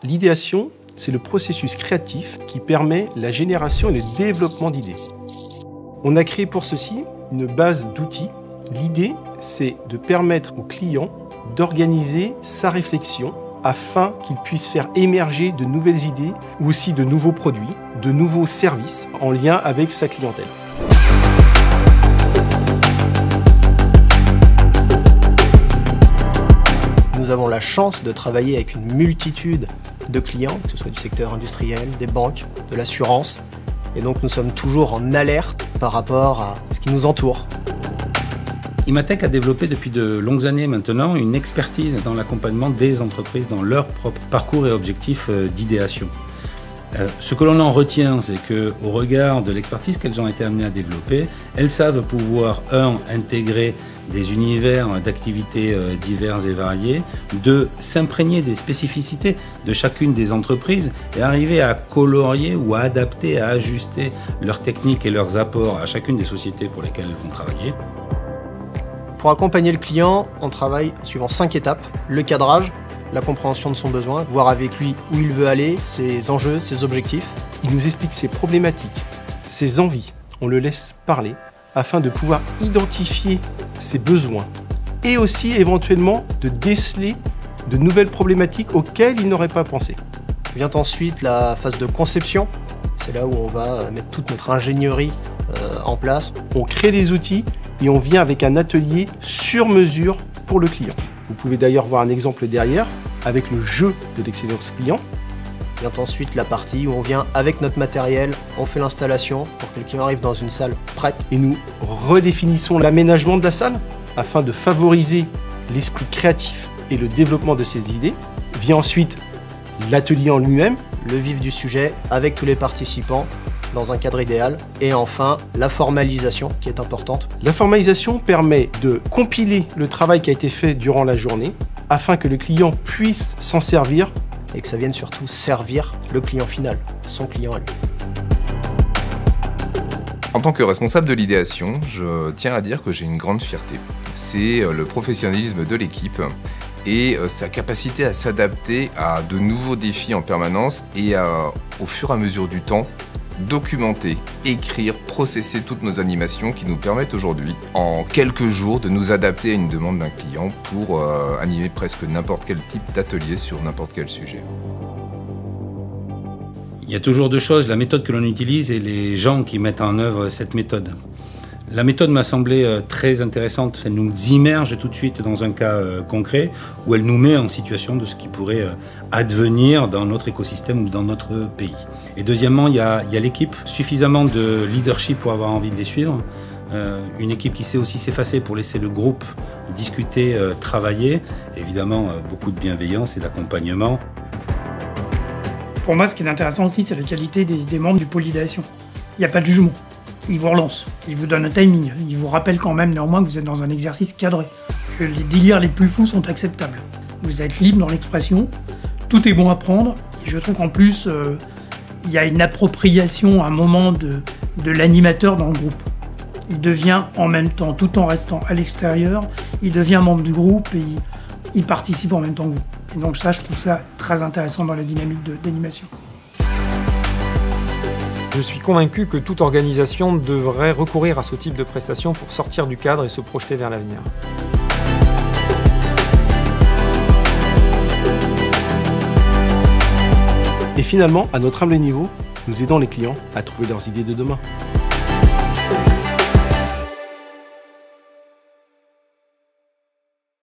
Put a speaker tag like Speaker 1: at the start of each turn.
Speaker 1: L'idéation, c'est le processus créatif qui permet la génération et le développement d'idées. On a créé pour ceci une base d'outils. L'idée, c'est de permettre au client d'organiser sa réflexion afin qu'il puisse faire émerger de nouvelles idées ou aussi de nouveaux produits, de nouveaux services en lien avec sa clientèle.
Speaker 2: Nous avons la chance de travailler avec une multitude de clients, que ce soit du secteur industriel, des banques, de l'assurance. Et donc nous sommes toujours en alerte par rapport à ce qui nous entoure.
Speaker 3: Imatech a développé depuis de longues années maintenant une expertise dans l'accompagnement des entreprises dans leur propre parcours et objectifs d'idéation. Ce que l'on en retient, c'est qu'au regard de l'expertise qu'elles ont été amenées à développer, elles savent pouvoir, intégrer des univers d'activités divers et variés, de s'imprégner des spécificités de chacune des entreprises et arriver à colorier ou à adapter, à ajuster leurs techniques et leurs apports à chacune des sociétés pour lesquelles elles vont travailler.
Speaker 2: Pour accompagner le client, on travaille en suivant 5 étapes. Le cadrage, la compréhension de son besoin, voir avec lui où il veut aller, ses enjeux, ses objectifs.
Speaker 1: Il nous explique ses problématiques, ses envies. On le laisse parler afin de pouvoir identifier ses besoins et aussi éventuellement de déceler de nouvelles problématiques auxquelles il n'aurait pas pensé.
Speaker 2: Vient ensuite la phase de conception. C'est là où on va mettre toute notre ingénierie en place.
Speaker 1: On crée des outils et on vient avec un atelier sur mesure pour le client. Vous pouvez d'ailleurs voir un exemple derrière avec le jeu de l'excellence client.
Speaker 2: Vient ensuite la partie où on vient avec notre matériel, on fait l'installation pour que le client arrive dans une salle prête.
Speaker 1: Et nous redéfinissons l'aménagement de la salle afin de favoriser l'esprit créatif et le développement de ses idées. Vient ensuite l'atelier en lui-même.
Speaker 2: Le vif du sujet avec tous les participants dans un cadre idéal. Et enfin, la formalisation qui est importante.
Speaker 1: La formalisation permet de compiler le travail qui a été fait durant la journée afin que le client puisse s'en servir.
Speaker 2: Et que ça vienne surtout servir le client final, son client à lui.
Speaker 4: En tant que responsable de l'idéation, je tiens à dire que j'ai une grande fierté. C'est le professionnalisme de l'équipe et sa capacité à s'adapter à de nouveaux défis en permanence et au fur et à mesure du temps, documenter, écrire, processer toutes nos animations qui nous permettent aujourd'hui, en quelques jours, de nous adapter à une demande d'un client pour animer presque n'importe quel type d'atelier sur n'importe quel sujet.
Speaker 3: Il y a toujours deux choses, la méthode que l'on utilise et les gens qui mettent en œuvre cette méthode. La méthode m'a semblé très intéressante. Elle nous immerge tout de suite dans un cas concret où elle nous met en situation de ce qui pourrait advenir dans notre écosystème ou dans notre pays. Et deuxièmement, il y a l'équipe, suffisamment de leadership pour avoir envie de les suivre. Une équipe qui sait aussi s'effacer pour laisser le groupe discuter, travailler. Évidemment, beaucoup de bienveillance et d'accompagnement.
Speaker 5: Pour moi, ce qui est intéressant aussi, c'est la qualité des membres du pôle d'idéation. Il n'y a pas de jugement. Il vous relance, il vous donne un timing, il vous rappelle quand même néanmoins que vous êtes dans un exercice cadré, que les délires les plus fous sont acceptables. Vous êtes libre dans l'expression, tout est bon à prendre, et je trouve qu'en plus, il y a une appropriation à un moment de l'animateur dans le groupe. Il devient en même temps, tout en restant à l'extérieur, il devient membre du groupe et il participe en même temps que vous. Et donc ça, je trouve ça très intéressant dans la dynamique d'animation.
Speaker 6: Je suis convaincu que toute organisation devrait recourir à ce type de prestations pour sortir du cadre et se projeter vers l'avenir.
Speaker 1: Et finalement, à notre humble niveau, nous aidons les clients à trouver leurs idées de demain.